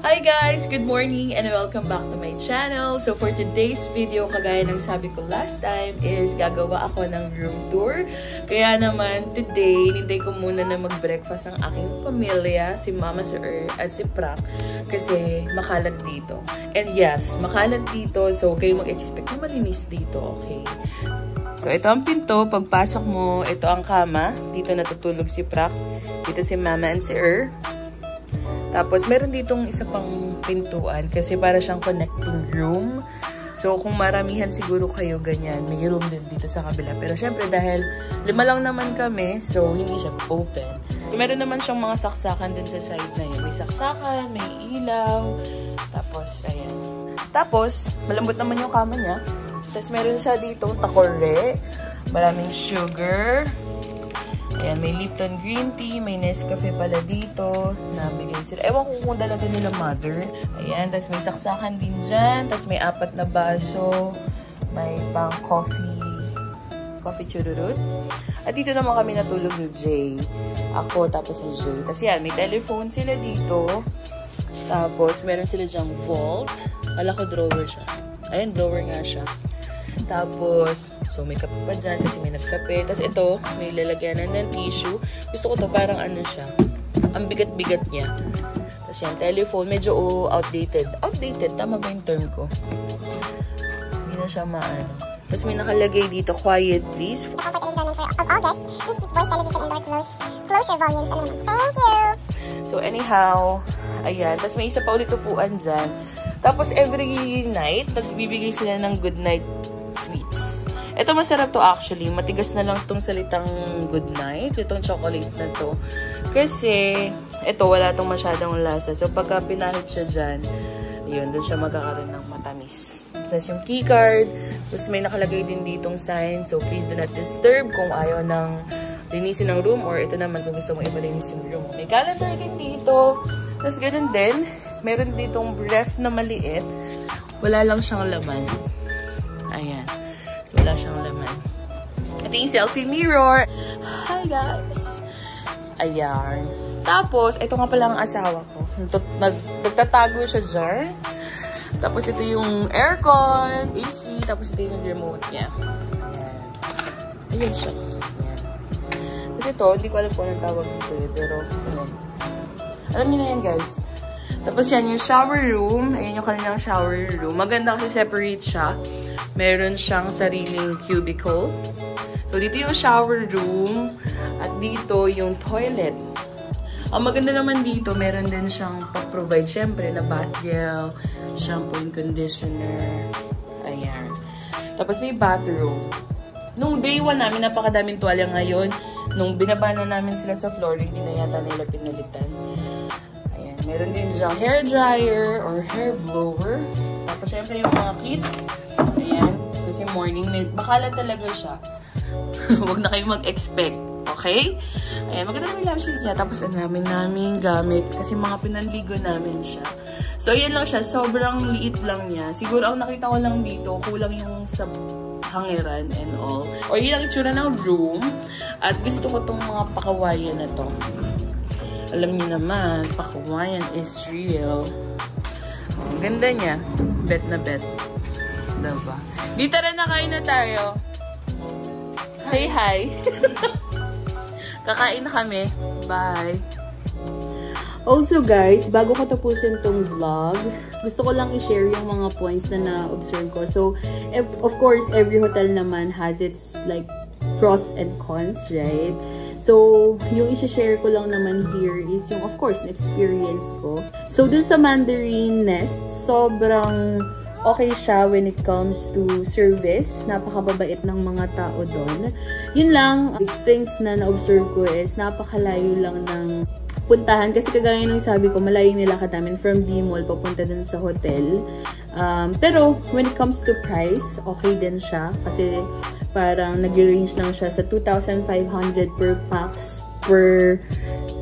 Hi guys! Good morning and welcome back to my channel. So for today's video, kagaya ng sabi ko last time, is gagawa ako ng room tour. Kaya naman today, nintay ko muna na mag-breakfast ang aking pamilya, si Mama, si at si Prak, kasi makalat dito. And yes, makalat dito, so kayo mag-expect na malinis dito, okay? So ito ang pinto, pagpasok mo, ito ang kama, dito natutulog si Prak, dito si Mama and si Tapos, meron ditong isa pang pintuan kasi para siyang connecting room. So, kung maramihan siguro kayo ganyan, may room din dito sa kabila. Pero, syempre, dahil 5 lang naman kami, so, hindi siya open. Meron naman siyang mga saksakan dun sa side na yun. May saksakan, may ilaw. Tapos, ayan. Tapos, malambot naman yung kama niya. Tapos, meron siya ditong takore. Maraming sugar. Ayan, may Lipton green tea, may Nescafe pala dito, nabigay sila. Ewan ko kung dala to nila mother. Ayan, tapos may saksakan din dyan, tapos may 4 na baso, may pang coffee chururut. At dito naman kami natulog ni Jay. Ako, tapos si Jay. Tapos yan, may telephone sila dito. Tapos, meron sila dyang vault. Kala ko drawer siya. Ayan, drawer nga siya. Tapos, so may kape pa dyan kasi may nagkape. Tapos ito, may lalagyanan ng tissue. Gusto ko to parang ano siya. Ang bigat-bigat niya. Tapos yan, telephone. Medyo outdated. Outdated? Tama ba yung term ko? Hindi na siya maano. Tapos may nakalagay dito, quiet please. For enjoyment of August, please keep voice, television, and door close your volumes a minimum. Thank you! So anyhow, ayan. Tapos may isa pa ulit upuan dyan. Tapos every night, nagbibigay sila ng good night sweets. Ito masarap to actually. Matigas na lang itong salitang good night. Itong chocolate na to. Kasi, ito wala itong masyadong lasa. So, pagka pinahit siya dyan, yun, doon siya magkakaroon ng matamis. Tapos yung keycard. Tapos may nakalagay din ditong sign. So, please do not disturb kung ayaw ng linisin ng room. Or ito naman kung gusto mo ipalinis yung room. May calendar din dito. Tapos ganun din. Meron ditong ref na maliit. Wala lang siyang laman. Ayan. So, wala siyang laman. Ito yung selfie mirror. Hi, guys! Ayan. Tapos, ito nga pala ang asawa ko. Nagtatago siya dyan. Tapos, ito yung aircon, AC, tapos ito yung remote niya. Ayan. Ayan, shucks. Ayan. Tapos ito, hindi ko alam kung anong tawag dito eh, pero, ayan. Alam niyo na yan, guys. Tapos yan, yung shower room. Ayan yung kanilang shower room. Maganda kasi separate siya. Meron siyang sariling cubicle. So, dito yung shower room. At dito yung toilet. Ang maganda naman dito, meron din siyang pag-provide, syempre, na bath gel, shampoo and conditioner. Ayan. Tapos may bathroom. Nung day 1 namin, napakadaming tuwalya ngayon. Nung binaba na namin sila sa floor, hindi na yata nila pinalitan. Ayan. Meron din siyang hair dryer or hair blower. Tapos, syempre, yung mga kit. Ayan. Kasi morning, bakala talaga siya. Huwag na kayo mag-expect. Okay? Ayan. Maganda namin lampshade niya. Tapos, ang namin gamit. Kasi mga pinanligo namin siya. So, yan lang siya. Sobrang liit lang niya. Siguro, ang nakita ko lang dito, kulang yung sa hangiran and all. Or yun ang itsura ng room. At gusto ko tong mga pakawayan na to. Alam niyo naman, pakawayan is real. Ang ganda niya. Bet na bet. Diba? Dito rin na kain na tayo. Say hi. Kakain na kami. Bye. Also guys, bago ko tapusin tong vlog, gusto ko lang i-share yung mga points na na-observe ko. So, of course, every hotel naman has its like pros and cons, right? So, yung i-share ko lang naman here is yung, of course, na-experience ko. So, dun sa Mandarin Nest, sobrang okay siya when it comes to service. Napakababait ng mga tao doon. Yun lang, things na na-observe ko is napakalayo lang ng puntahan. Kasi kagaya ng sabi ko, malayo nilakad namin from D-Mall papunta dun sa hotel. Pero, when it comes to price, okay din siya. Kasi parang nag-range lang siya sa 2,500 per pax per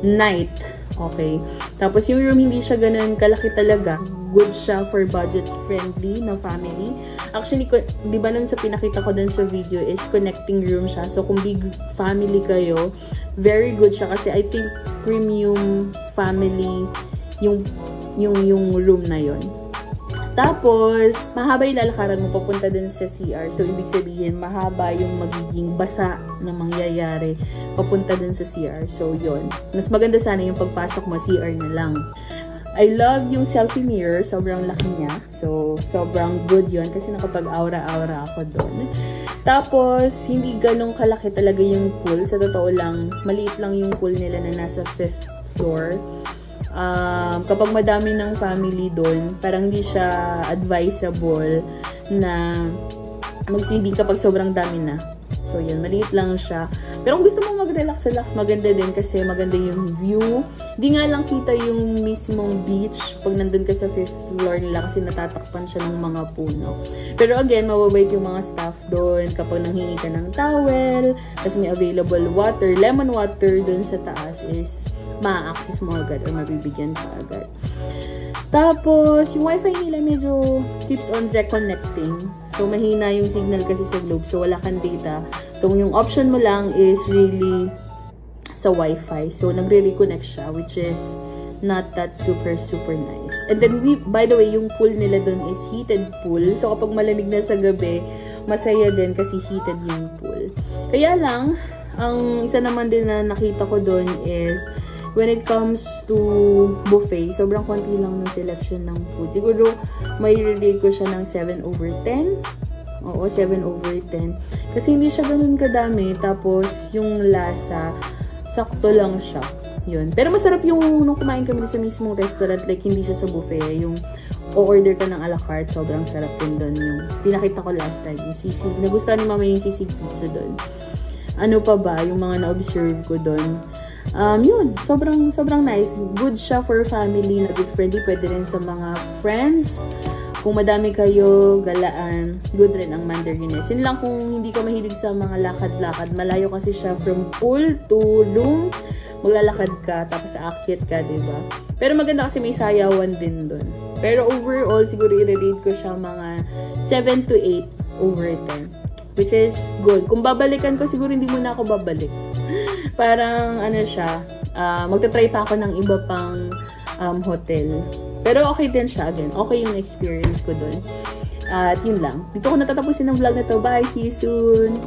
night. Okay. Tapos yung room hindi siya ganun kalaki talaga. Good siya for budget-friendly na family. Actually, di ba nun sa pinakita ko dun sa video is connecting room siya. So, kung big family kayo, very good siya. Kasi I think premium family yung yung room na yon. Tapos, mahaba yung lalakaran mo papunta dun sa CR. So, ibig sabihin, mahaba yung magiging basa na mangyayari papunta dun sa CR. So, yon. Mas maganda sana yung pagpasok mo, CR na lang. I love yung selfie mirror. Sobrang laki niya. So, sobrang good yon kasi nakapag-aura-aura ako doon. Tapos, hindi ganong kalaki talaga yung pool. Sa totoo lang, maliit lang yung pool nila na nasa 5th floor. Kapag madami ng family doon, parang hindi siya advisable na mag-swimming kapag sobrang dami na. So, yun, maliit lang siya. Pero kung gusto mo mag-relax-relax, maganda din kasi maganda yung view. Hindi nga lang kita yung mismong beach pag nandun ka sa 5th floor nila kasi natatakpan siya ng mga puno. Pero again, mababait yung mga staff doon kapag nanghingi ka ng towel, kasi may available water, lemon water doon sa taas is ma-access mo agad or mabibigyan ka agad. Tapos, yung wifi nila medyo keeps on reconnecting. So, mahina yung signal kasi sa Globe. So, wala kang data. So, yung option mo lang is really sa wifi. So, nagre-reconnect siya, which is not that super nice. And then, by the way, yung pool nila dun is heated pool. So, kapag malamig na sa gabi, masaya din kasi heated yung pool. Kaya lang, ang isa naman din na nakita ko dun is when it comes to buffet, sobrang konti lang ng selection ng food. Siguro, may rate ko siya ng 7/10. Oo, 7/10. Kasi hindi siya ganun kadami. Tapos, yung lasa, sakto lang siya. Yun. Pero masarap yung nung kumain kami sa mismong restaurant, like hindi siya sa buffet. Yung o-order ka ng a la carte, sobrang sarap din doon. Yung pinakita ko last time, yung sisig. Nagustuhan ni mama yung sisig pizza doon. Ano pa ba? Yung mga na-observe ko doon. Yun, sobrang nice. Good siya for family, na good friendly. Pwede rin sa mga friends. Kung madami kayo, galaan, good rin ang Mandarines. Yun lang kung hindi ka mahilig sa mga lakad-lakad. Malayo kasi siya from pool to room. Maglalakad ka, tapos aakyat ka, diba? Pero maganda kasi may sayawan din dun. Pero overall, siguro i-rate ko siya mga 7 to 8/10. Which is good. Kung babalikan ko, siguro hindi muna ako babalik. Parang, ano siya, magta-try pa ako ng iba pang hotel. Pero okay din siya, again. Okay yung experience ko dun. At yun lang. Dito ko natatapusin ang vlog na to. Bye! See you soon!